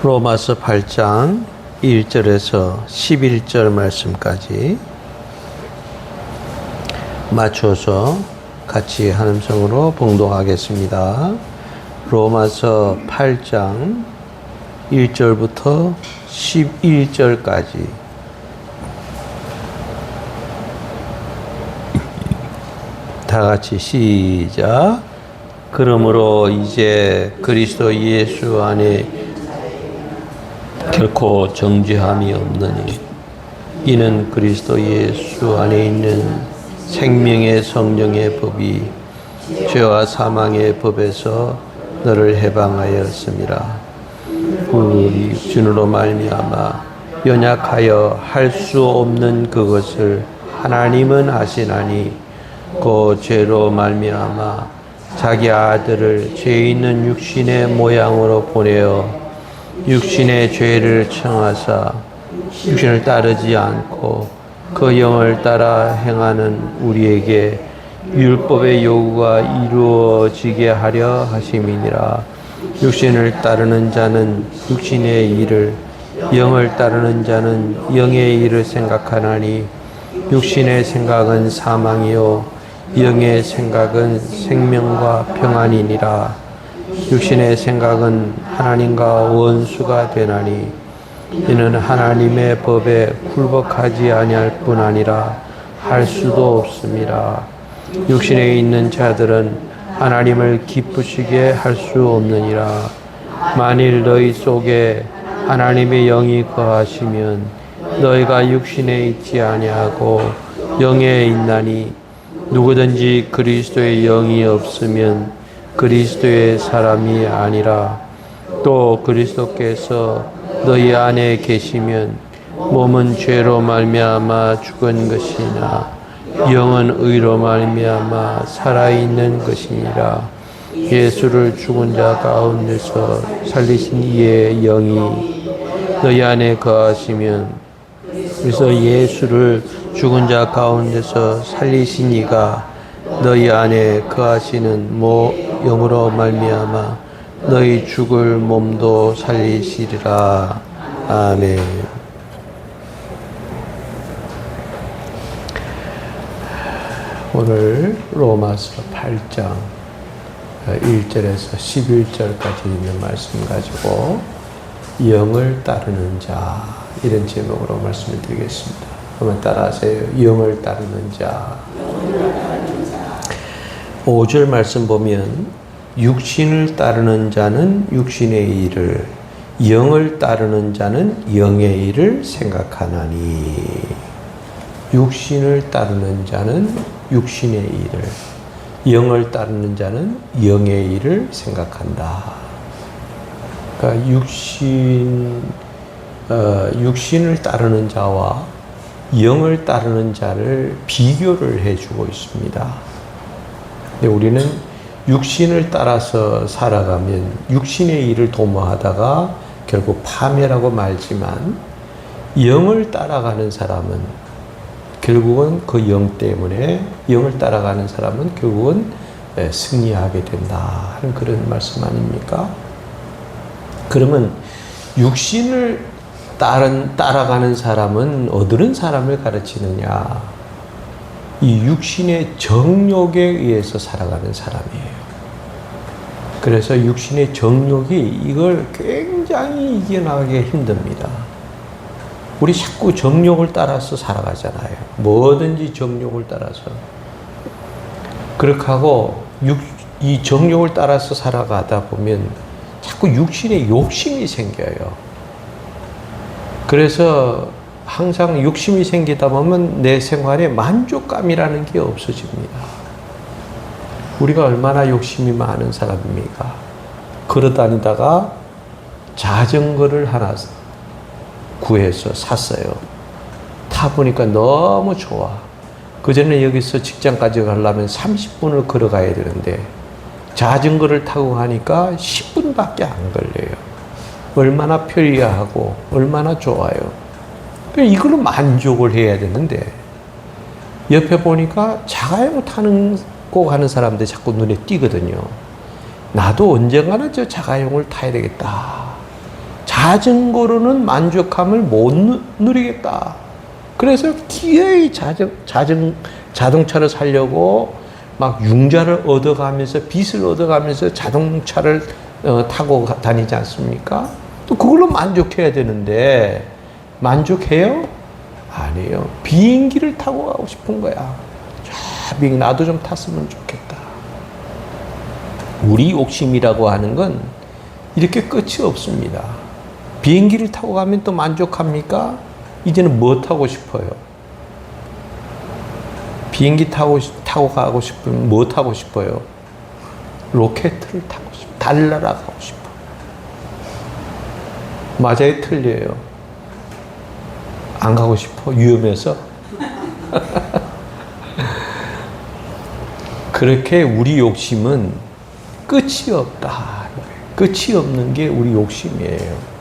로마서 8장 1절에서 11절 말씀까지 맞춰서 같이 한 음성으로 봉독하겠습니다. 로마서 8장 1절부터 11절까지 다 같이 시작. 그러므로 이제 그리스도 예수 안에 결코 정죄함이 없느니 이는 그리스도 예수 안에 있는 생명의 성령의 법이 죄와 사망의 법에서 너를 해방하였습니다. 우리 육신으로 말미암아 연약하여 할 수 없는 그것을 하나님은 하시나니 그 죄로 말미암아 자기 아들을 죄 있는 육신의 모양으로 보내어 육신의 죄를 청하사 육신을 따르지 않고 그 영을 따라 행하는 우리에게 율법의 요구가 이루어지게 하려 하심이니라. 육신을 따르는 자는 육신의 일을, 영을 따르는 자는 영의 일을 생각하나니 육신의 생각은 사망이요 영의 생각은 생명과 평안이니라. 육신의 생각은 하나님과 원수가 되나니 이는 하나님의 법에 굴복하지 아니할 뿐 아니라 할 수도 없습니다. 육신에 있는 자들은 하나님을 기쁘시게 할 수 없느니라. 만일 너희 속에 하나님의 영이 거하시면 너희가 육신에 있지 아니하고 영에 있나니 누구든지 그리스도의 영이 없으면 그리스도의 사람이 아니라. 또 그리스도께서 너희 안에 계시면 몸은 죄로 말미암아 죽은 것이나 영은 의로 말미암아 살아있는 것이니라. 예수를 죽은 자 가운데서 살리신 이의 영이 너희 안에 거하시면, 그래서 예수를 죽은 자 가운데서 살리신 이가 너희 안에 거하시는 영으로 말미암아 너희 죽을 몸도 살리시리라. 아멘. 오늘 로마서 8장 1절에서 11절까지 있는 말씀 가지고 영을 따르는 자, 이런 제목으로 말씀을 드리겠습니다. 한번 따라하세요. 영을 따르는 자. 5절 말씀 보면 육신을 따르는 자는 육신의 일을, 영을 따르는 자는 영의 일을 생각하나니. 육신을 따르는 자는 육신의 일을, 영을 따르는 자는 영의 일을 생각한다. 그러니까 육신을 따르는 자와 영을 따르는 자를 비교를 해주고 있습니다. 근데 우리는 육신을 따라서 살아가면 육신의 일을 도모하다가 결국 파멸하고 말지만, 영을 따라가는 사람은 결국은 그 영 때문에, 영을 따라가는 사람은 결국은 승리하게 된다 하는 그런 말씀 아닙니까? 그러면 육신을 따라가는 사람은 어떤 사람을 가르치느냐? 이 육신의 정욕에 의해서 살아가는 사람이에요. 그래서 육신의 정욕이 이걸 굉장히 이겨나가기가 힘듭니다. 우리 자꾸 정욕을 따라서 살아가잖아요. 뭐든지 정욕을 따라서. 그렇게 하고 이 정욕을 따라서 살아가다 보면 자꾸 육신에 욕심이 생겨요. 그래서 항상 욕심이 생기다 보면 내 생활에 만족감이라는 게 없어집니다. 우리가 얼마나 욕심이 많은 사람입니까? 걸어다니다가 자전거를 하나 구해서 샀어요. 타보니까 너무 좋아. 그전에 여기서 직장까지 가려면 30분을 걸어가야 되는데 자전거를 타고 가니까 10분밖에 안 걸려요. 얼마나 편리하고 얼마나 좋아요. 이걸로 만족을 해야 되는데, 옆에 보니까 자가용 타는 거 가는 사람들이 자꾸 눈에 띄거든요. 나도 언젠가는 저 자가용을 타야 되겠다. 자전거로는 만족함을 못 누리겠다. 그래서 기어이 자동차를 사려고 막 융자를 얻어가면서 빚을 얻어가면서 자동차를 타고 다니지 않습니까? 또 그걸로 만족해야 되는데 만족해요? 아니에요. 비행기를 타고 가고 싶은 거야. 비행기 나도 좀 탔으면 좋겠다. 우리 욕심이라고 하는 건 이렇게 끝이 없습니다. 비행기를 타고 가면 또 만족합니까? 이제는 뭐 타고 싶어요? 비행기 타고 가고 싶으면 뭐 타고 싶어요? 로켓을 타고 싶어요. 달 날아가고 싶어요. 맞아요? 틀려요? 안 가고 싶어? 위험해서? 그렇게 우리 욕심은 끝이 없다. 끝이 없는 게 우리 욕심이에요.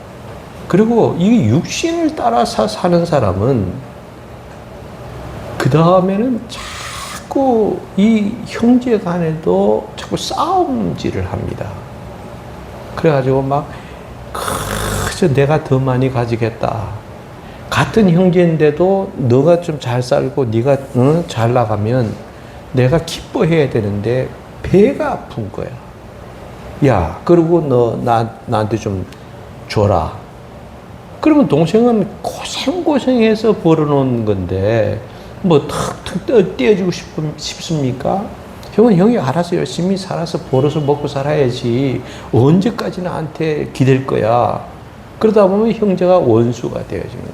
그리고 이 육신을 따라서 사는 사람은 그 다음에는 자꾸 이 형제 간에도 자꾸 싸움질을 합니다. 그래가지고 막 그저 내가 더 많이 가지겠다. 같은 형제인데도 너가 좀 잘 살고 네가 잘 나가면 내가 기뻐해야 되는데 배가 아픈 거야. 야, 그리고 너 나한테 좀 줘라. 그러면 동생은 고생해서 벌어놓은 건데 뭐 턱 떼어주고 싶습니까? 형은 형이 알아서 열심히 살아서 벌어서 먹고 살아야지 언제까지 나한테 기댈 거야. 그러다 보면 형제가 원수가 되어지는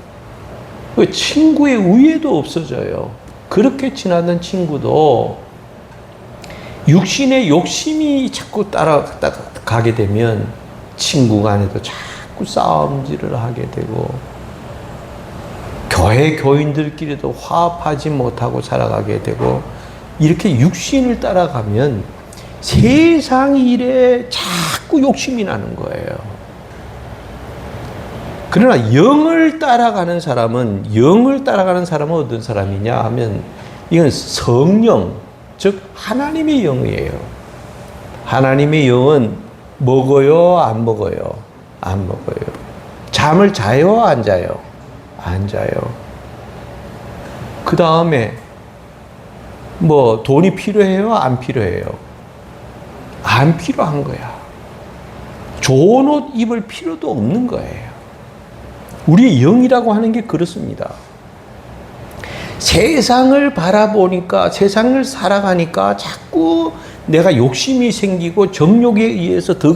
거예요. 친구의 우애도 없어져요. 그렇게 지나던 친구도 육신의 욕심이 자꾸 따라가게 되면 친구 간에도 자꾸 싸움질을 하게 되고 교회 교인들끼리도 화합하지 못하고 살아가게 되고 이렇게 육신을 따라가면 세상 일에 자꾸 욕심이 나는 거예요. 그러나 영을 따라가는 사람은 어떤 사람이냐 하면 이건 성령, 즉 하나님의 영이에요. 하나님의 영은 먹어요, 안 먹어요? 안 먹어요. 잠을 자요, 안 자요? 안 자요. 그 다음에 뭐 돈이 필요해요, 안 필요해요? 안 필요한 거야. 좋은 옷 입을 필요도 없는 거예요. 우리의 영이라고 하는 게 그렇습니다. 세상을 바라보니까, 세상을 살아가니까 자꾸 내가 욕심이 생기고 정욕에 의해서 더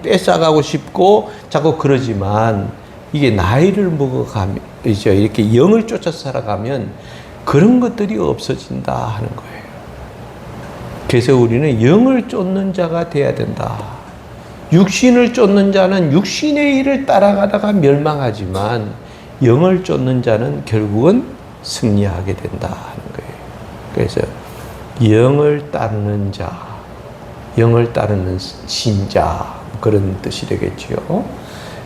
뺏어가고 싶고 자꾸 그러지만 이게 나이를 먹어가면 이렇게 영을 쫓아서 살아가면 그런 것들이 없어진다 하는 거예요. 그래서 우리는 영을 쫓는 자가 돼야 된다. 육신을 쫓는 자는 육신의 일을 따라가다가 멸망하지만 영을 쫓는 자는 결국은 승리하게 된다 하는 거예요. 그래서 영을 따르는 자, 영을 따르는 신자 그런 뜻이 되겠지요.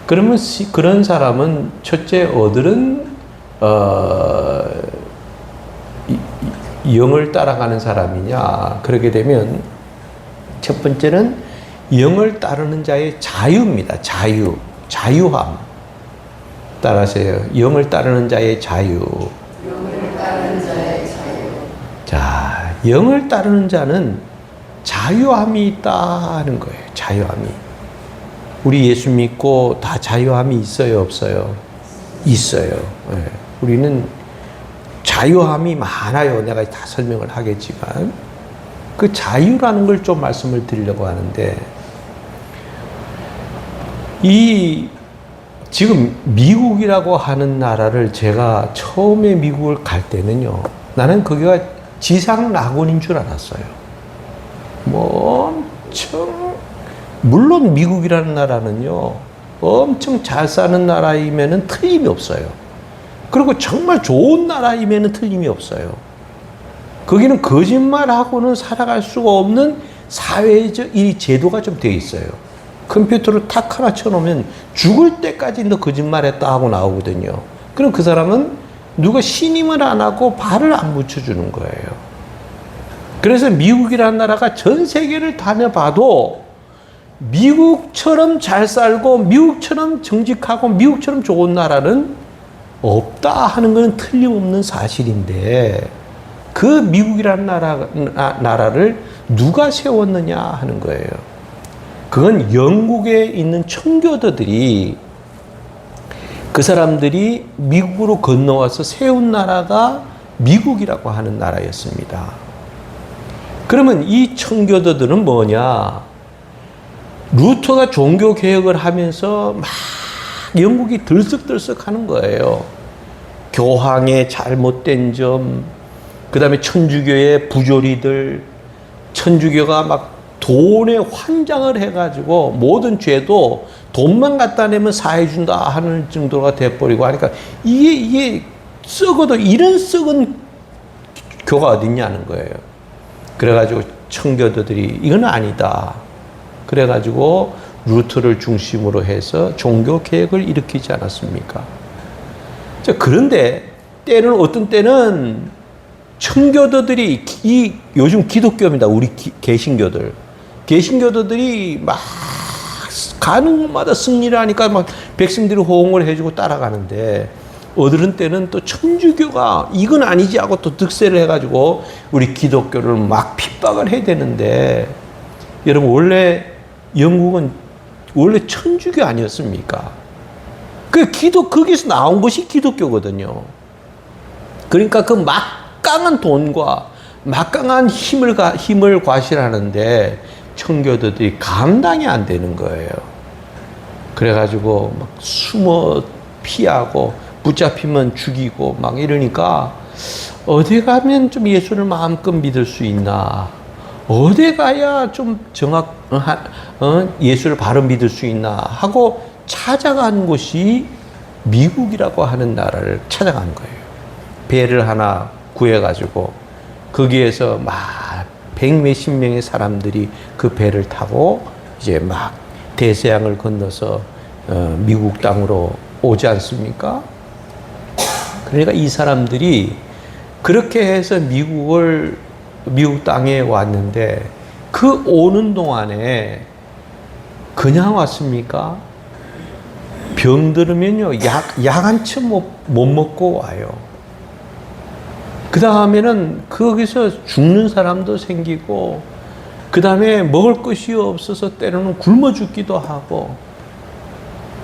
그러면 그런 사람은 첫째 어들은 영을 따라가는 사람이냐? 그렇게 되면 첫 번째는 영을 따르는 자의 자유입니다. 자유함. 따라하세요. 영을 따르는 자의 자유. 영을 따르는 자의 자유. 자, 영을 따르는 자는 자유함이 있다 하는 거예요. 자유함이. 우리 예수 믿고 다 자유함이 있어요, 없어요? 있어요. 네. 우리는 자유함이 많아요. 내가 다 설명을 하겠지만 그 자유라는 걸 좀 말씀을 드리려고 하는데 지금 미국이라고 하는 나라를 제가 처음에 미국을 갈 때는요, 나는 거기가 지상 낙원인 줄 알았어요. 뭐 엄청, 물론 미국이라는 나라는요, 엄청 잘 사는 나라이면은 틀림이 없어요. 그리고 정말 좋은 나라이면은 틀림이 없어요. 거기는 거짓말하고는 살아갈 수가 없는 사회적 이 제도가 좀 되어 있어요. 컴퓨터를 탁 하나 쳐놓으면 죽을 때까지 너 거짓말했다 하고 나오거든요. 그럼 그 사람은 누가 신임을 안 하고 발을 안 붙여주는 거예요. 그래서 미국이라는 나라가 전 세계를 다녀봐도 미국처럼 잘 살고 미국처럼 정직하고 미국처럼 좋은 나라는 없다 하는 것은 틀림없는 사실인데 그 미국이라는 나라를 누가 세웠느냐 하는 거예요. 그건 영국에 있는 청교도들이 그 사람들이 미국으로 건너와서 세운 나라가 미국이라고 하는 나라였습니다. 그러면 이 청교도들은 뭐냐? 루터가 종교 개혁을 하면서 막 영국이 들썩들썩 하는 거예요. 교황의 잘못된 점, 그 다음에 천주교의 부조리들, 천주교가 막 돈에 환장을 해가지고 모든 죄도 돈만 갖다 내면 사해준다 하는 정도가 돼버리고 하니까 이게 썩어도 이런 썩은 교가 어딨냐는 거예요. 그래가지고 청교도들이 이건 아니다. 그래가지고 루터를 중심으로 해서 종교 개혁을 일으키지 않았습니까? 자, 그런데 때는 어떤 때는 청교도들이 요즘 기독교입니다. 우리 개신교도들이 막 가는 곳마다 승리를 하니까 막 백성들이 호응을 해주고 따라가는데 어떤 때는 또 천주교가 이건 아니지 하고 또 득세를 해가지고 우리 기독교를 막 핍박을 해야 되는데 여러분 원래 영국은 원래 천주교 아니었습니까? 거기서 나온 것이 기독교거든요. 그러니까 그 막강한 돈과 막강한 힘을 과시하는데 청교도들이 감당이 안 되는 거예요. 그래가지고 막 숨어 피하고 붙잡히면 죽이고 막 이러니까 어디 가면 좀 예수를 마음껏 믿을 수 있나? 어디 가야 좀 예수를 바로 믿을 수 있나? 하고 찾아간 곳이 미국이라고 하는 나라를 찾아간 거예요. 배를 하나 구해가지고 거기에서 막 100몇십 명의 사람들이 그 배를 타고 이제 막 대서양을 건너서 미국 땅으로 오지 않습니까? 그러니까 이 사람들이 그렇게 해서 미국 땅에 왔는데 그 오는 동안에 그냥 왔습니까? 병들으면요, 약 한 채 못 먹고 와요. 그 다음에는 거기서 죽는 사람도 생기고, 그 다음에 먹을 것이 없어서 때로는 굶어 죽기도 하고,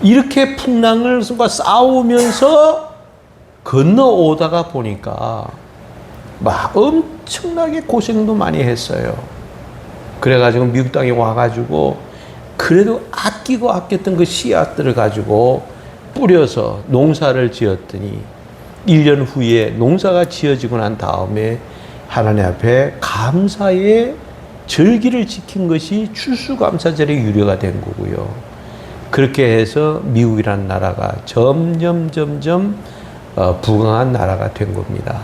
이렇게 풍랑과 싸우면서 건너오다가 보니까 막 엄청나게 고생도 많이 했어요. 그래가지고 미국 땅에 와가지고 그래도 아끼고 아꼈던 그 씨앗들을 가지고 뿌려서 농사를 지었더니 1년 후에 농사가 지어지고 난 다음에 하나님 앞에 감사의 절기를 지킨 것이 추수감사절의 유래가 된 거고요. 그렇게 해서 미국이라는 나라가 점점 부강한 나라가 된 겁니다.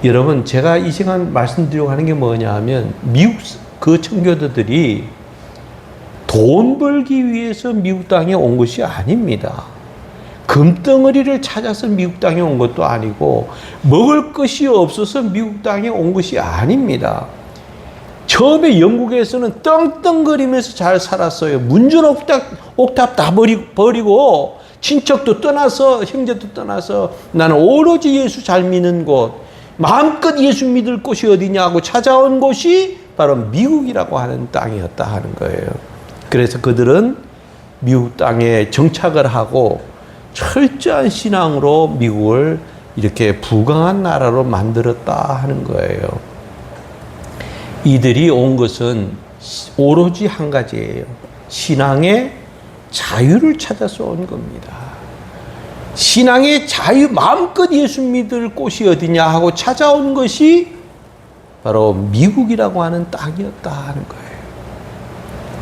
여러분, 제가 이 시간 말씀드리려고 하는 게 뭐냐 하면 미국 그 청교도들이 돈 벌기 위해서 미국 땅에 온 것이 아닙니다. 금덩어리를 찾아서 미국 땅에 온 것도 아니고 먹을 것이 없어서 미국 땅에 온 것이 아닙니다. 처음에 영국에서는 떵떵거리면서 잘 살았어요. 문전 옥탑 다 버리고 친척도 떠나서 형제도 떠나서 나는 오로지 예수 잘 믿는 곳, 마음껏 예수 믿을 곳이 어디냐고 찾아온 곳이 바로 미국이라고 하는 땅이었다 하는 거예요. 그래서 그들은 미국 땅에 정착을 하고 철저한 신앙으로 미국을 이렇게 부강한 나라로 만들었다 하는 거예요. 이들이 온 것은 오로지 한 가지예요. 신앙의 자유를 찾아서 온 겁니다. 신앙의 자유, 마음껏 예수 믿을 곳이 어디냐 하고 찾아온 것이 바로 미국이라고 하는 땅이었다 하는 거예요.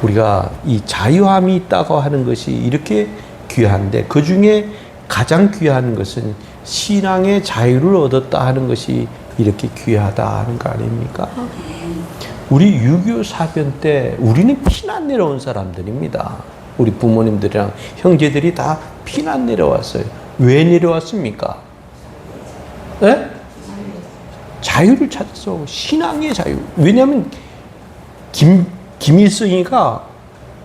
우리가 이 자유함이 있다고 하는 것이 이렇게 귀한데 그 중에 가장 귀한 것은 신앙의 자유를 얻었다 하는 것이 이렇게 귀하다 하는 거 아닙니까? 우리 6.25 사변 때 우리는 피난 내려온 사람들입니다. 우리 부모님들이랑 형제들이 다 피난 내려왔어요. 왜 내려왔습니까? 네? 자유를 찾았어. 신앙의 자유. 왜냐하면 김일성이가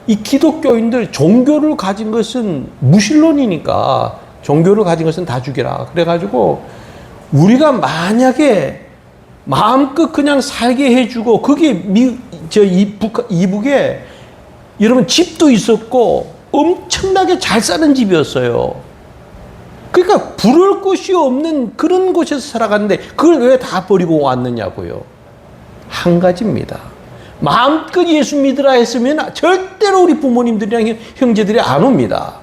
이 기독교인들 종교를 가진 것은 무신론이니까 종교를 가진 것은 다 죽여라. 그래가지고 우리가 만약에 마음껏 그냥 살게 해주고 그게 이북에 여러분 집도 있었고 엄청나게 잘 사는 집이었어요. 그러니까 부러울 것이 없는 그런 곳에서 살아갔는데 그걸 왜 다 버리고 왔느냐고요. 한 가지입니다. 마음껏 예수 믿으라 했으면 절대로 우리 부모님들이랑 형제들이 안 옵니다.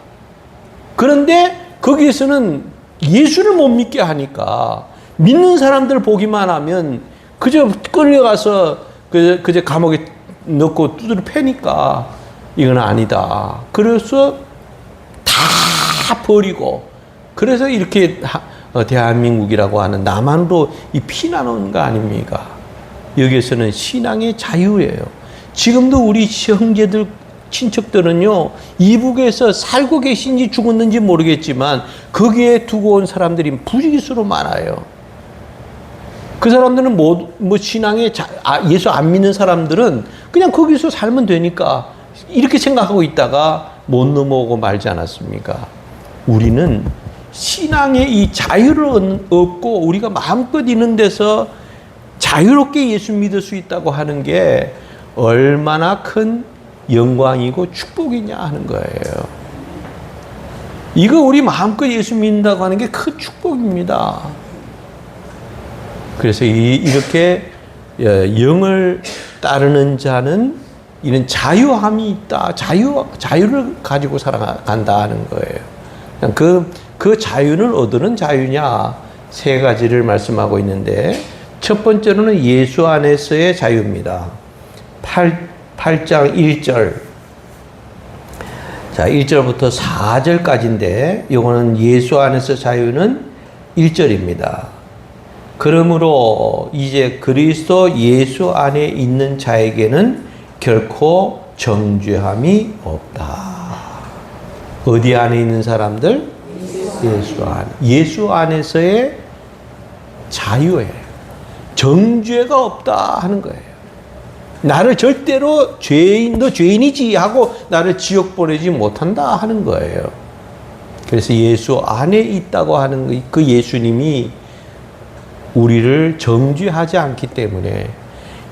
그런데 거기에서는 예수를 못 믿게 하니까 믿는 사람들 보기만 하면 그저 끌려가서 그저 감옥에 넣고 두드려 패니까 이건 아니다. 그래서 다 버리고 그래서 이렇게 대한민국이라고 하는 남한으로 이 피나는 거 아닙니까? 여기에서는 신앙의 자유예요. 지금도 우리 형제들 친척들은요 이북에서 살고 계신지 죽었는지 모르겠지만 거기에 두고 온 사람들이 부지기수로 많아요. 그 사람들은 뭐 신앙에 예수 안 믿는 사람들은 그냥 거기서 살면 되니까 이렇게 생각하고 있다가 못 넘어오고 말지 않았습니까? 우리는 신앙의 이 자유를 얻고 우리가 마음껏 있는 데서 자유롭게 예수 믿을 수 있다고 하는 게 얼마나 큰 영광이고 축복이냐 하는 거예요. 이거 우리 마음껏 예수 믿는다고 하는 게 큰 축복입니다. 그래서 이렇게 영을 따르는 자는 이런 자유함이 있다. 자유를 가지고 살아간다 하는 거예요. 그 자유는 얻는 자유냐? 세 가지를 말씀하고 있는데 첫 번째로는 예수 안에서의 자유입니다. 8장 1절. 자, 1절부터 4절까지인데 이거는 예수 안에서 자유는 1절입니다. 그러므로 이제 그리스도 예수 안에 있는 자에게는 결코 정죄함이 없다. 어디 안에 있는 사람들? 예수 안. 예수 안에서의 자유예요. 정죄가 없다 하는 거예요. 나를 절대로 너 죄인이지 하고 나를 지옥 보내지 못한다 하는 거예요. 그래서 예수 안에 있다고 하는 그 예수님이 우리를 정죄하지 않기 때문에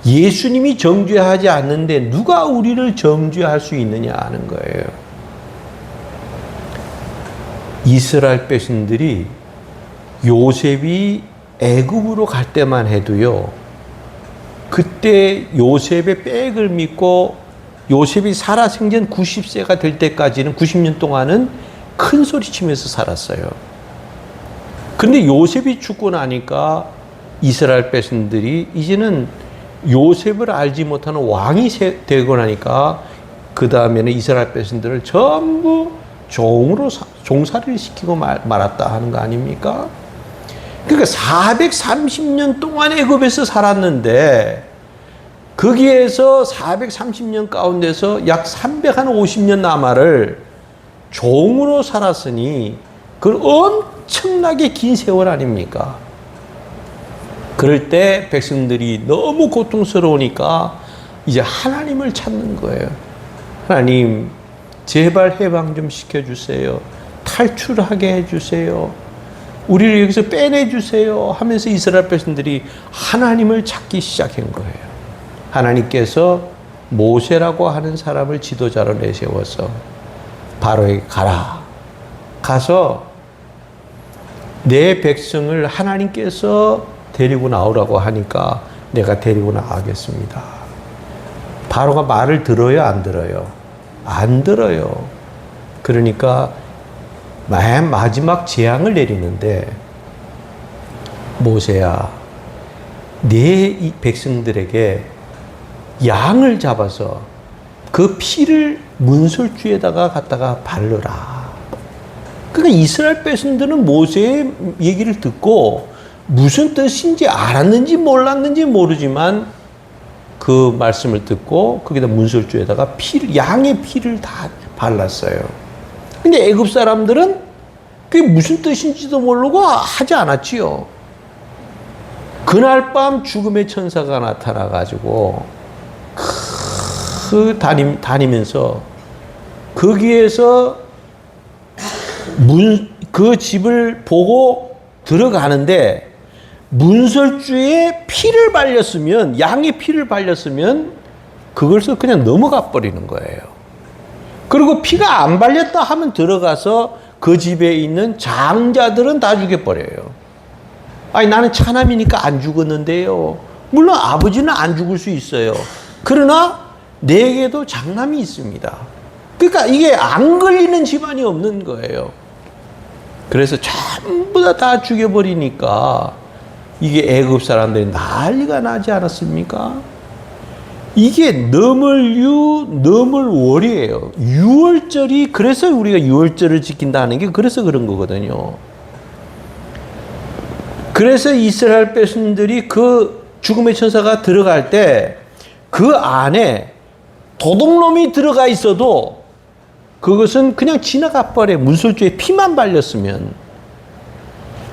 예수님이 정죄하지 않는데 누가 우리를 정죄할 수 있느냐 하는 거예요. 이스라엘 백성들이 요셉이 애굽으로 갈 때만 해도요. 그때 요셉의 백을 믿고 요셉이 살아생전 90세가 될 때까지는 90년 동안은 큰 소리 치면서 살았어요. 근데 요셉이 죽고 나니까 이스라엘 백성들이 이제는 요셉을 알지 못하는 왕이 되고 나니까 그 다음에는 이스라엘 백성들을 전부 종으로 종살이를 시키고 말았다 하는 거 아닙니까? 그러니까 430년 동안 애굽에서 살았는데 거기에서 430년 가운데서 약 350년 남아를 종으로 살았으니 그 엄청나게 긴 세월 아닙니까? 그럴 때 백성들이 너무 고통스러우니까 이제 하나님을 찾는 거예요. 하나님, 제발 해방 좀 시켜주세요. 탈출하게 해주세요. 우리를 여기서 빼내주세요 하면서 이스라엘 백성들이 하나님을 찾기 시작한 거예요. 하나님께서 모세라고 하는 사람을 지도자로 내세워서 바로에게 가라. 가서 내 백성을 하나님께서 데리고 나오라고 하니까 내가 데리고 나가겠습니다. 바로가 말을 들어요, 안 들어요? 안 들어요. 그러니까 맨 마지막 재앙을 내리는데 모세야, 내 이 백성들에게 양을 잡아서 그 피를 문설주에다가 갖다가 바르라. 그러니까 이스라엘 백성들은 모세의 얘기를 듣고 무슨 뜻인지 알았는지 몰랐는지 모르지만 그 말씀을 듣고 거기다 문설주에다가 양의 피를 다 발랐어요. 근데 애굽 사람들은 그게 무슨 뜻인지도 모르고 하지 않았지요. 그날 밤 죽음의 천사가 나타나가지고 다니면서 거기에서 그 집을 보고 들어가는데 문설주에 피를 발렸으면, 양의 피를 발렸으면 그것을 그냥 넘어가 버리는 거예요. 그리고 피가 안 발렸다 하면 들어가서 그 집에 있는 장자들은 다 죽여버려요. 아니, 나는 차남이니까 안 죽었는데요. 물론 아버지는 안 죽을 수 있어요. 그러나 내게도 장남이 있습니다. 그러니까 이게 안 걸리는 집안이 없는 거예요. 그래서 전부 다 죽여버리니까 이게 애굽 사람들이 난리가 나지 않았습니까? 이게 너물월이에요. 유월절이, 그래서 우리가 유월절을 지킨다는 게 그래서 그런 거거든요. 그래서 이스라엘 백성들이 그 죽음의 천사가 들어갈 때 그 안에 도둑놈이 들어가 있어도 그것은 그냥 지나가 버려요. 문설주에 피만 발렸으면.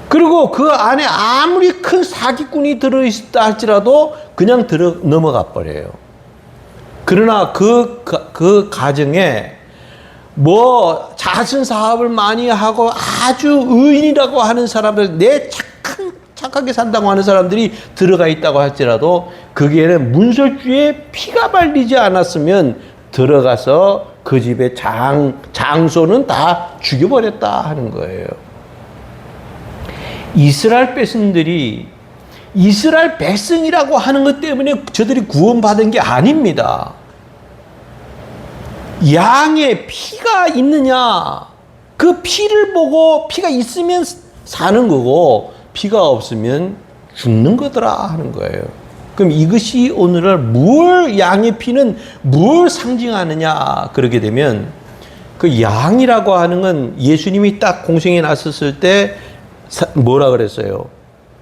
그리고 그 안에 아무리 큰 사기꾼이 들어있다 할지라도 그냥 넘어가 버려요. 그러나 그 가정에 뭐 자선 사업을 많이 하고 아주 의인이라고 하는 사람들, 착하게 산다고 하는 사람들이 들어가 있다고 할지라도 거기에는 문설주에 피가 발리지 않았으면 들어가서 그 집의 장소는 다 죽여버렸다 하는 거예요. 이스라엘 백성들이 이스라엘 백성이라고 하는 것 때문에 저들이 구원받은 게 아닙니다. 양의 피가 있느냐, 그 피를 보고 피가 있으면 사는 거고 피가 없으면 죽는 거더라 하는 거예요. 그럼 이것이 오늘날 양의 피는 뭘 상징하느냐 그러게 되면, 그 양이라고 하는 건 예수님이 딱 공생에 나섰을 때 뭐라 그랬어요?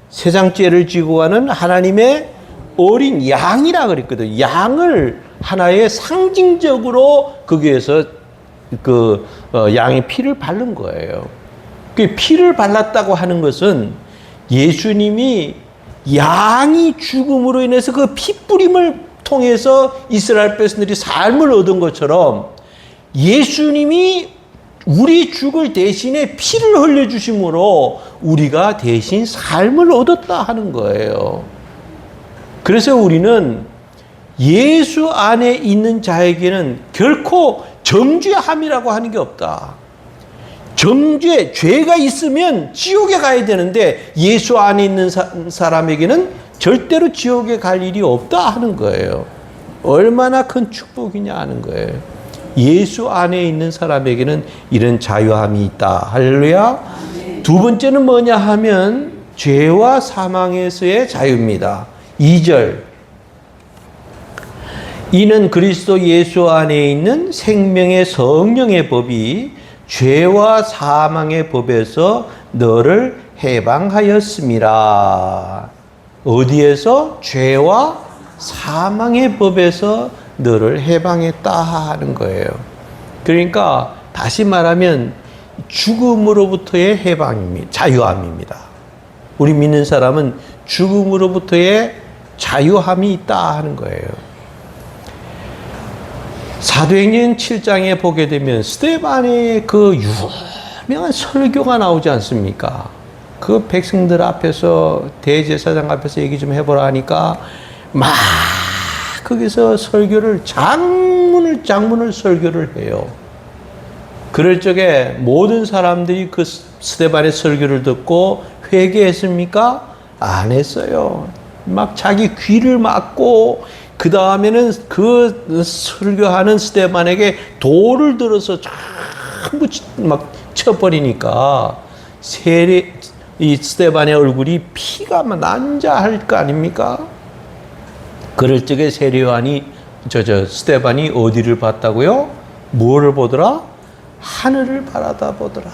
세상 죄를 지고 가는 하나님의 어린 양이라 그랬거든요. 양을 하나의 상징적으로 거기에서 양의 피를 바른 거예요. 그 피를 발랐다고 하는 것은 예수님이 양이 죽음으로 인해서 그 피뿌림을 통해서 이스라엘 백성들이 삶을 얻은 것처럼 예수님이 우리 죽을 대신에 피를 흘려주심으로 우리가 대신 삶을 얻었다 하는 거예요. 그래서 우리는 예수 안에 있는 자에게는 결코 정죄함이라고 하는 게 없다. 죄가 있으면 지옥에 가야 되는데 예수 안에 있는 사람에게는 절대로 지옥에 갈 일이 없다 하는 거예요. 얼마나 큰 축복이냐 하는 거예요. 예수 안에 있는 사람에게는 이런 자유함이 있다. 할렐루야. 두 번째는 뭐냐 하면 죄와 사망에서의 자유입니다. 2절. 이는 그리스도 예수 안에 있는 생명의 성령의 법이 죄와 사망의 법에서 너를 해방하였음이라. 어디에서? 죄와 사망의 법에서 너를 해방했다 하는 거예요. 그러니까 다시 말하면 죽음으로부터의 해방입니다. 자유함입니다. 우리 믿는 사람은 죽음으로부터의 자유함이 있다 하는 거예요. 사도행전 7장에 보게 되면 스데반의 그 유명한 설교가 나오지 않습니까? 그 백성들 앞에서, 대제사장 앞에서 얘기 좀 해보라 하니까 막 거기서 설교를 장문을 설교를 해요. 그럴 적에 모든 사람들이 그 스데반의 설교를 듣고 회개했습니까? 안 했어요. 막 자기 귀를 막고 그 다음에는 그 설교하는 스데반에게 돌을 들어서 전부 막 쳐버리니까 이 스데반의 얼굴이 피가 난자할 거 아닙니까? 그럴 적에 세례요한이 스데반이 어디를 봤다고요? 뭐를 보더라? 하늘을 바라다 보더라.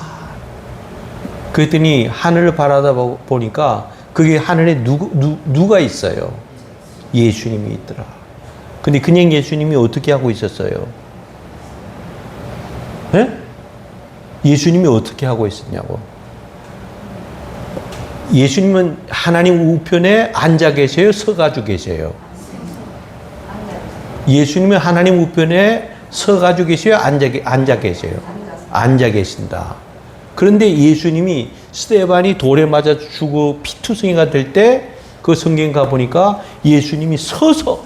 그랬더니 하늘을 바라다 보니까 그게 하늘에 누가 있어요? 예수님이 있더라. 근데 그냥 예수님이 어떻게 하고 있었어요? 예? 예수님이 어떻게 하고 있었냐고. 예수님은 하나님 우편에 앉아 계세요? 서가지고 계세요? 예수님은 하나님 우편에 서가지고 계세요? 앉아 계세요? 앉아 계신다. 그런데 예수님이 스데반이 돌에 맞아 죽어 피투성이가 될 때 그 성경 가보니까 예수님이 서서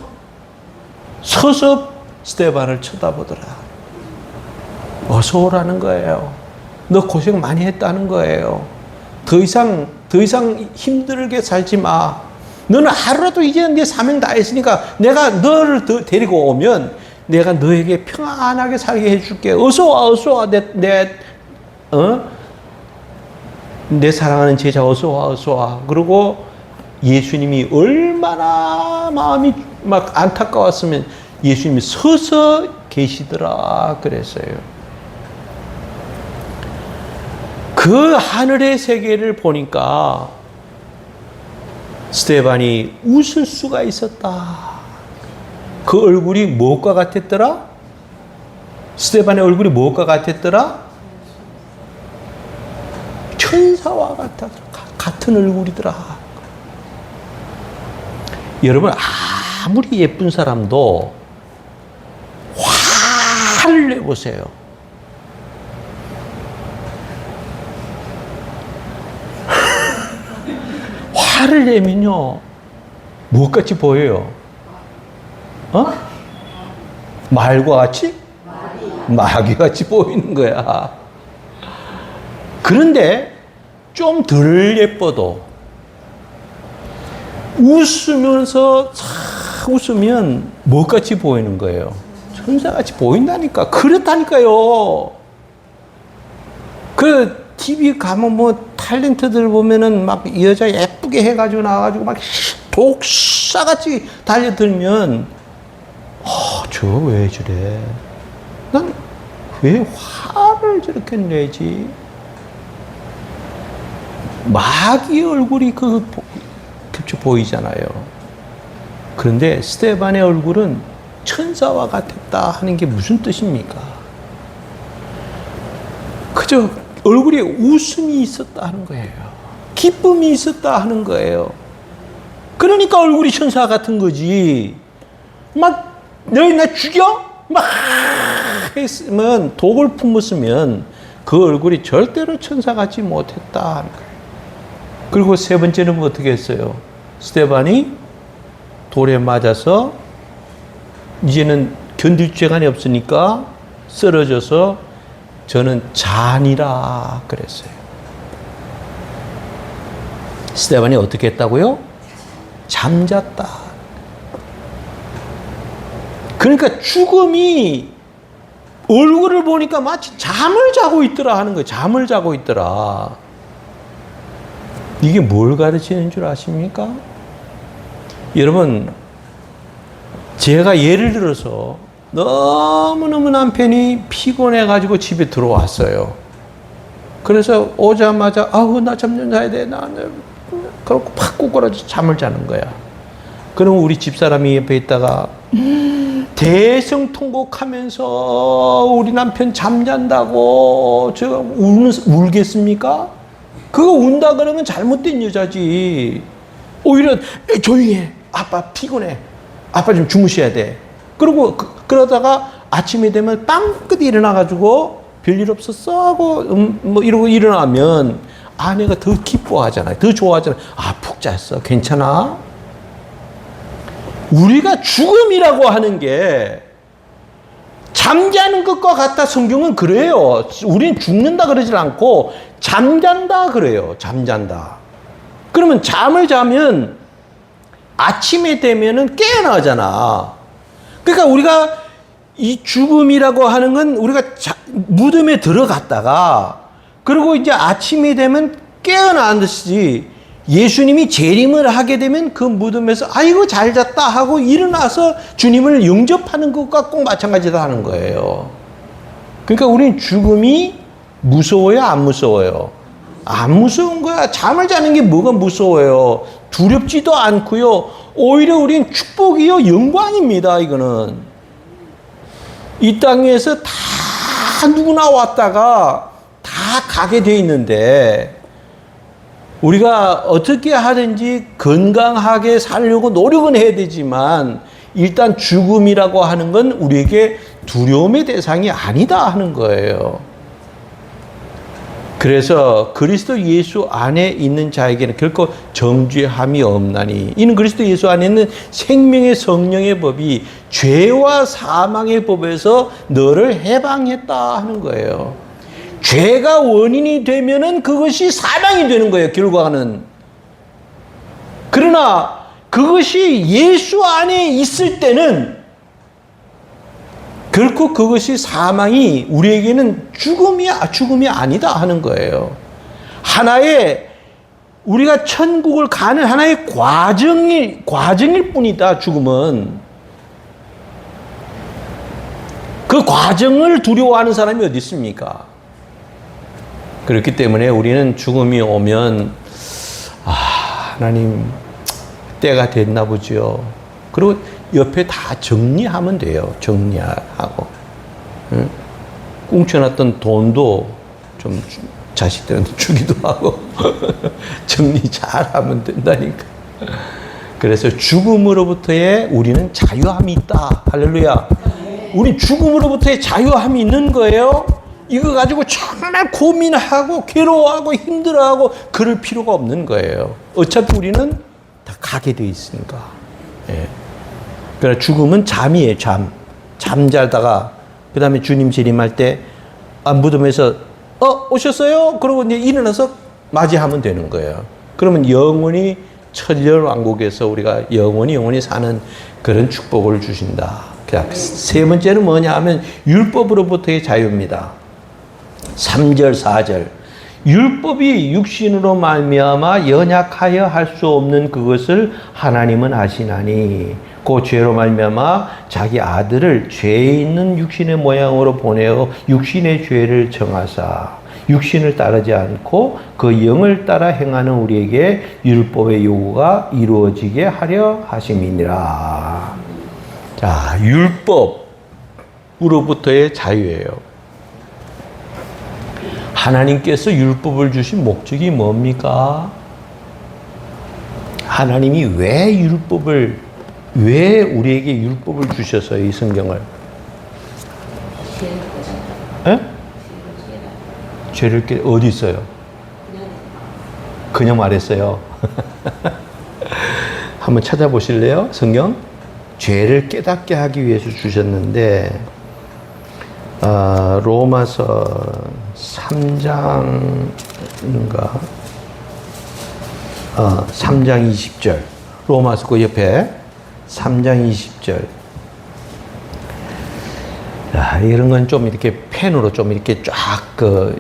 스데반을 쳐다보더라. 어서 오라는 거예요. 너 고생 많이 했다는 거예요. 더 이상 힘들게 살지 마. 너는 하루라도 이제 내 사명 다 했으니까 내가 너를 데리고 오면 내가 너에게 평안하게 살게 해줄게. 어서 와. 내 사랑하는 제자 어서 와. 그리고 예수님이 얼마나 마음이 막 안타까웠으면 예수님이 서서 계시더라 그랬어요. 그 하늘의 세계를 보니까 스데반이 웃을 수가 있었다. 그 얼굴이 무엇과 같았더라? 스데반의 얼굴이 무엇과 같았더라? 천사와 같은 얼굴이더라. 여러분, 아무리 예쁜 사람도 화를 내보세요. 화를 내면요, 무엇같이 보여요? 말과 같이? 마귀같이 보이는 거야. 그런데 좀 덜 예뻐도 웃으면서 싹 웃으면 무엇같이 보이는 거예요? 천사같이 보인다니까. 그렇다니까요. 그 TV 가면 뭐 탤런트들 보면은 막 여자 예쁘게 해가지고 나와가지고 막 독사같이 달려들면 저 왜 저래? 난 왜 화를 저렇게 내지? 마귀의 얼굴이 겹쳐 보이잖아요. 그런데 스데반의 얼굴은 천사와 같았다 하는 게 무슨 뜻입니까? 그저 얼굴에 웃음이 있었다 하는 거예요. 기쁨이 있었다 하는 거예요. 그러니까 얼굴이 천사 같은 거지. 막 너희 나 죽여? 막 했으면 독을 품었으면 그 얼굴이 절대로 천사 같지 못했다 하는 거예요. 그리고 세 번째는 어떻게 했어요? 스데반이 돌에 맞아서 이제는 견딜 재간이 없으니까 쓰러져서 저는 잔이라 그랬어요. 스데반이 어떻게 했다고요? 잠잤다. 그러니까 죽음이 얼굴을 보니까 마치 잠을 자고 있더라 하는 거예요. 잠을 자고 있더라. 이게 뭘 가르치는 줄 아십니까? 여러분, 제가 예를 들어서 너무너무 남편이 피곤해가지고 집에 들어왔어요. 그래서 오자마자 나 잠좀 자야 돼. 그렇고 팍 꼬꾸라져 잠을 자는 거야. 그럼 우리 집사람이 옆에 있다가 대성통곡하면서 우리 남편 잠잔다고 제가 울겠습니까? 그거 운다 그러면 잘못된 여자지. 오히려 조용히 해. 아빠 피곤해. 아빠 좀 주무셔야 돼. 그러다가 아침이 되면 빵긋 일어나가지고 별일 없었어 하고 뭐 이러고 일어나면 아내가 더 기뻐하잖아요. 더 좋아하잖아요. 푹 잤어. 괜찮아? 우리가 죽음이라고 하는 게 잠자는 것과 같다. 성경은 그래요. 우리는 죽는다 그러질 않고 잠잔다 그래요. 잠잔다. 그러면 잠을 자면 아침에 되면은 깨어나잖아. 그러니까 우리가 이 죽음이라고 하는 건 우리가 무덤에 들어갔다가 그리고 이제 아침이 되면 깨어나듯이 예수님이 재림을 하게 되면 그 무덤에서 아이고 잘 잤다 하고 일어나서 주님을 영접하는 것과 꼭 마찬가지다 하는 거예요. 그러니까 우리는 죽음이 무서워요? 안 무서워요? 안 무서운 거야. 잠을 자는 게 뭐가 무서워요? 두렵지도 않고요. 오히려 우리는 축복이요. 영광입니다. 이거는. 이 땅에서 다 누구나 왔다가 다 가게 돼 있는데 우리가 어떻게 하든지 건강하게 살려고 노력은 해야 되지만 일단 죽음이라고 하는 건 우리에게 두려움의 대상이 아니다 하는 거예요. 그래서 그리스도 예수 안에 있는 자에게는 결코 정죄함이 없나니, 이는 그리스도 예수 안에 있는 생명의 성령의 법이 죄와 사망의 법에서 너를 해방했다 하는 거예요. 죄가 원인이 되면은 그것이 사망이 되는 거예요, 결과는. 그러나 그것이 예수 안에 있을 때는 결코 그것이 사망이 우리에게는 죽음이 아니다 하는 거예요. 하나의 우리가 천국을 가는 하나의 과정일 뿐이다, 죽음은. 그 과정을 두려워하는 사람이 어디 있습니까? 그렇기 때문에 우리는 죽음이 오면 하나님 때가 됐나 보죠. 그리고 옆에 다 정리하면 돼요. 정리하고. 응? 꽁쳐놨던 돈도 좀 자식들한테 주기도 하고 정리 잘하면 된다니까. 그래서 죽음으로부터의 우리는 자유함이 있다. 할렐루야. 우리 죽음으로부터의 자유함이 있는 거예요. 이거 가지고 정말 고민하고 괴로워하고 힘들어하고 그럴 필요가 없는 거예요. 어차피 우리는 다 가게 돼 있으니까. 예. 그러니까 죽음은 잠이에요, 잠 자다가, 그 다음에 주님 재림할 때, 무덤에서, 오셨어요? 그러고 이제 일어나서 맞이하면 되는 거예요. 그러면 영원히 천년왕국에서 우리가 영원히 사는 그런 축복을 주신다. 세 번째는 뭐냐 하면 율법으로부터의 자유입니다. 3절, 4절. 율법이 육신으로 말미암아 연약하여 할 수 없는 그것을 하나님은 아시나니 그 죄로 말미암아 자기 아들을 죄 있는 육신의 모양으로 보내어 육신의 죄를 정하사 육신을 따르지 않고 그 영을 따라 행하는 우리에게 율법의 요구가 이루어지게 하려 하심이니라. 자, 율법으로부터의 자유예요. 하나님께서 율법을 주신 목적이 뭡니까? 하나님이 왜 우리에게 율법을 주셨어요, 이 성경을? 에? 죄를 어디 있어요? 그냥 말했어요. 한번 찾아보실래요? 성경? 죄를 깨닫게 하기 위해서 주셨는데, 로마서 3장인가? 3장 20절. 로마서 그 옆에 3장 20절. 야, 이런 건 좀 이렇게 펜으로 좀 이렇게 쫙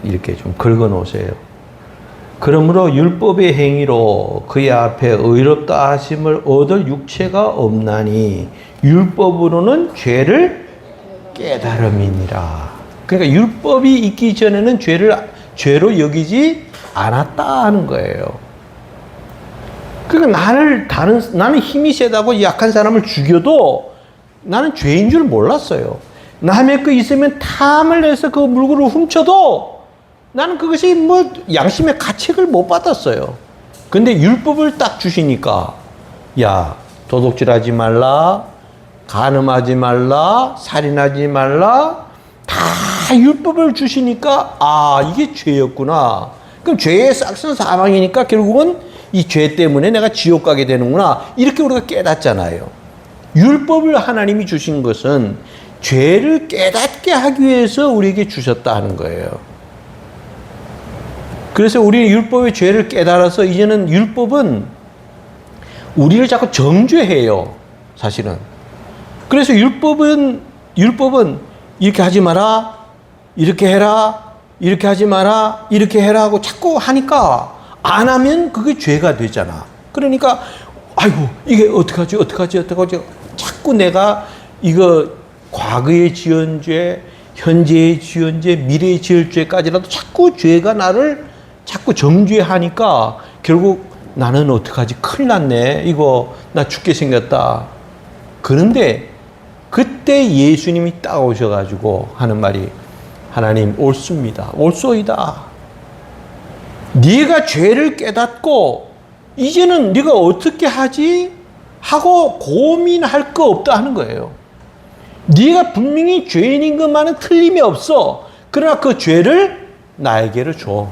이렇게 좀 긁어 놓으세요. 그러므로 율법의 행위로 그의 앞에 의롭다 하심을 얻을 육체가 없나니 율법으로는 죄를 깨달음이니라. 그러니까 율법이 있기 전에는 죄로 여기지 않았다 하는 거예요. 그러니까 나는 힘이 세다고 약한 사람을 죽여도 나는 죄인 줄 몰랐어요. 남의 거 있으면 탐을 내서 그 물건을 훔쳐도 나는 그것이 양심의 가책을 못 받았어요. 근데 율법을 딱 주시니까, 야, 도둑질하지 말라, 간음하지 말라, 살인하지 말라, 다 율법을 주시니까, 이게 죄였구나. 그럼 죄의 싹은 사망이니까 결국은 이 죄 때문에 내가 지옥 가게 되는구나. 이렇게 우리가 깨닫잖아요. 율법을 하나님이 주신 것은 죄를 깨닫게 하기 위해서 우리에게 주셨다 하는 거예요. 그래서 우리는 율법의 죄를 깨달아서 이제는 율법은 우리를 자꾸 정죄해요, 사실은. 그래서 율법은 이렇게 하지 마라, 이렇게 해라, 이렇게 하지 마라, 이렇게 해라 하고 자꾸 하니까 안 하면 그게 죄가 되잖아. 그러니까 아이고 이게 어떡하지 자꾸 내가 이거 과거에 지은 죄, 현재에 지은 죄, 미래에 지을 죄까지라도 자꾸 죄가 나를 자꾸 정죄하니까 결국 나는 어떡하지? 큰일 났네. 이거 나 죽게 생겼다. 그런데 그때 예수님이 딱 오셔가지고 하는 말이, 하나님 옳습니다. 옳소이다. 네가 죄를 깨닫고 이제는 네가 어떻게 하지? 하고 고민할 거 없다 하는 거예요. 네가 분명히 죄인인 것만은 틀림이 없어. 그러나 그 죄를 나에게로 줘.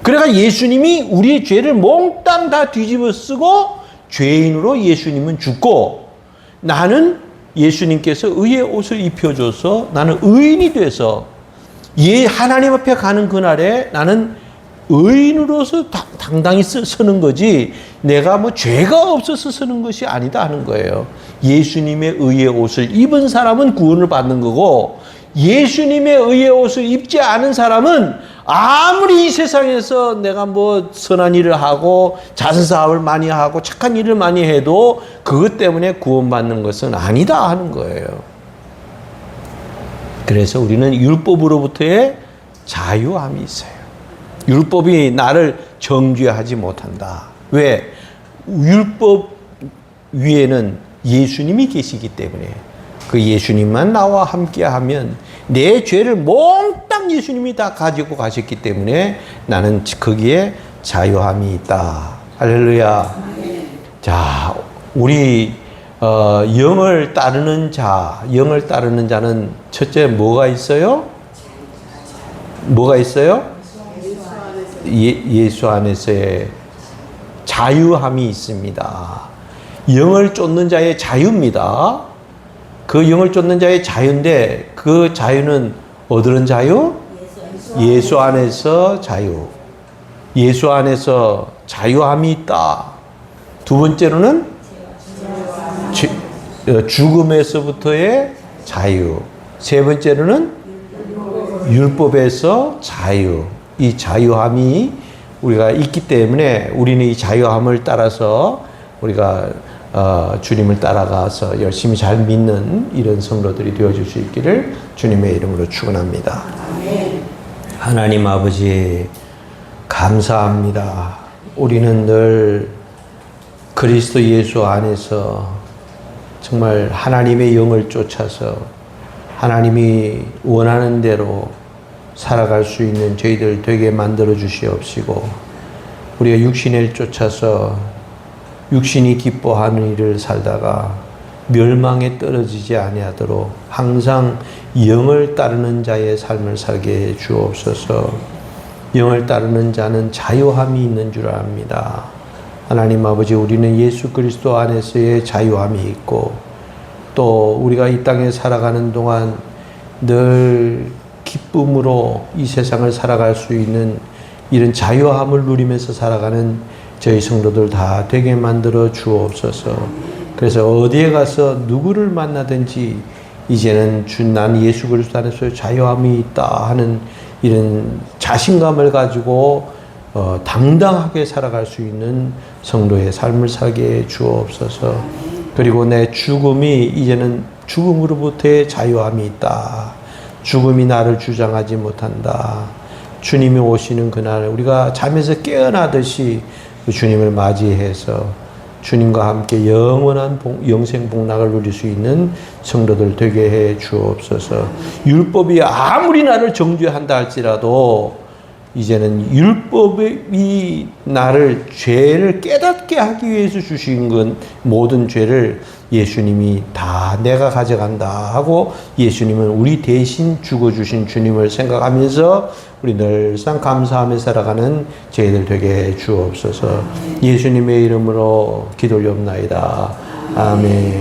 그러니까 예수님이 우리의 죄를 몽땅 다 뒤집어 쓰고 죄인으로 예수님은 죽고, 나는 예수님께서 의의 옷을 입혀줘서 나는 의인이 돼서 하나님 앞에 가는 그날에 나는 의인으로서 당당히 서는 거지, 내가 뭐 죄가 없어서 서는 것이 아니다 하는 거예요. 예수님의 의의 옷을 입은 사람은 구원을 받는 거고, 예수님의 의의 옷을 입지 않은 사람은 아무리 이 세상에서 내가 뭐 선한 일을 하고 자선사업을 많이 하고 착한 일을 많이 해도 그것 때문에 구원받는 것은 아니다 하는 거예요. 그래서 우리는 율법으로부터의 자유함이 있어요. 율법이 나를 정죄하지 못한다. 왜? 율법 위에는 예수님이 계시기 때문에, 그 예수님만 나와 함께하면 내 죄를 몽땅 예수님이 다 가지고 가셨기 때문에 나는 거기에 자유함이 있다. 할렐루야. 자, 우리 영을 따르는 자는 첫째 뭐가 있어요? 뭐가 있어요? 예수 안에서의 자유함이 있습니다. 영을 쫓는 자의 자유입니다. 그 영을 쫓는 자의 자유인데, 그 자유는 어디는 자유? 예수 안에서 자유. 예수 안에서 자유함이 있다. 두 번째로는 죽음에서부터의 자유. 세 번째로는 율법에서 자유. 이 자유함이 우리가 있기 때문에 우리는 이 자유함을 따라서 우리가 주님을 따라가서 열심히 잘 믿는 이런 성도들이 되어줄 수 있기를 주님의 이름으로 축원합니다. 하나님 아버지 감사합니다. 우리는 늘 그리스도 예수 안에서 정말 하나님의 영을 쫓아서 하나님이 원하는 대로 살아갈 수 있는 저희들 되게 만들어 주시옵시고, 우리가 육신의 일 쫓아서 육신이 기뻐하는 일을 살다가 멸망에 떨어지지 아니하도록 항상 영을 따르는 자의 삶을 살게 해 주옵소서. 영을 따르는 자는 자유함이 있는 줄 압니다. 하나님 아버지, 우리는 예수 그리스도 안에서의 자유함이 있고, 또 우리가 이 땅에 살아가는 동안 늘 기쁨으로 이 세상을 살아갈 수 있는 이런 자유함을 누리면서 살아가는 저희 성도들 다 되게 만들어 주옵소서. 그래서 어디에 가서 누구를 만나든지 이제는 난 예수 그리스도 안에서 자유함이 있다 하는 이런 자신감을 가지고 당당하게 살아갈 수 있는 성도의 삶을 살게 해 주옵소서. 그리고 내 죽음이 이제는 죽음으로부터의 자유함이 있다. 죽음이 나를 주장하지 못한다. 주님이 오시는 그날 우리가 잠에서 깨어나듯이 주님을 맞이해서 주님과 함께 영원한 영생 복락을 누릴 수 있는 성도들 되게 해 주옵소서. 율법이 아무리 나를 정죄한다 할지라도 이제는 율법이 나를 죄를 깨닫게 하기 위해서 주신 건 모든 죄를 예수님이 다 내가 가져간다 하고 예수님은 우리 대신 죽어주신 주님을 생각하면서 우리 늘상 감사하며 살아가는 저희들 되게 해 주옵소서. 예수님의 이름으로 기도 올려옵나이다. 아멘.